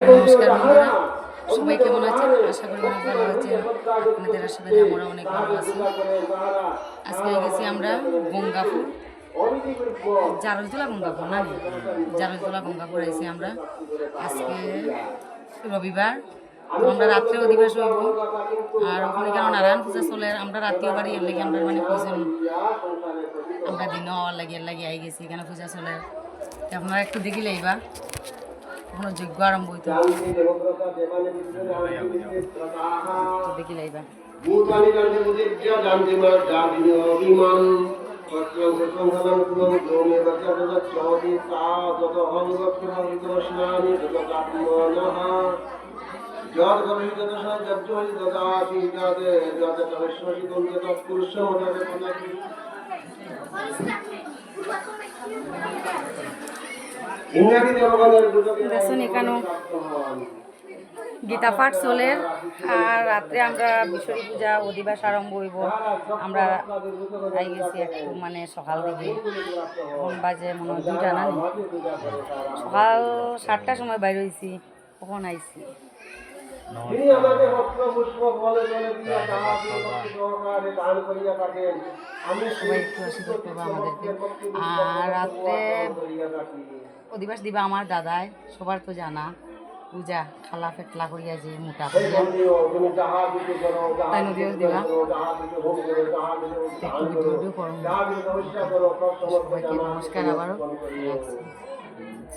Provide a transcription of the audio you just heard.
নমস্কার বন্ধুরা, সবাই কেমন আছেন? আশা করি অনেক ভালো আছেন। আপনাদের আশীর্বাদে আমরা অনেক ভালো আছি। আজকে গেছি আমরা গঙ্গাপুর, জারজতলা গঙ্গাপুর না জারজতলা গঙ্গাপুর আইছি আমরা। আজকে রবিবার, তো আমরা রাত্রে অধিবাস হইব। আর ওখানে কেন নারায়ণ পূজা চলে, আমরা রাত্রিও বাড়ি এর লাগে আমরা মানে প্রয়োজন, আমরা দিনও হওয়ার লাগে আই গেছি কেন পূজা চলে। আপনারা একটু দেখি লাইবা, কোনো যজ্ঞ আরম্ভ হইতে দেখি লাইবা। দেখুন এখানে গীতা পাঠ চলে। আর রাত্রে আমরা বিশ্বরী পূজা অধিবাস আরম্ভ হইব। আমরা আই গেছি একটু মানে সকাল দিকে, কোন বাজে মনে হয় 2টা না, সকাল 7টার সময় বাইর হয়েছি, কখন আইছি। সবাই একটু আশীর্বাদ করবো আমাদেরকে। আর রাত্রে অধিবাস দিবা আমার দাদায়, সবার তো জানা পূজা খালা ফেটলা করিয়া যে মোটা করিয়া তাই নদীও দিবা। একটু ভিডিও করো। সবাইকে নমস্কার আবারও।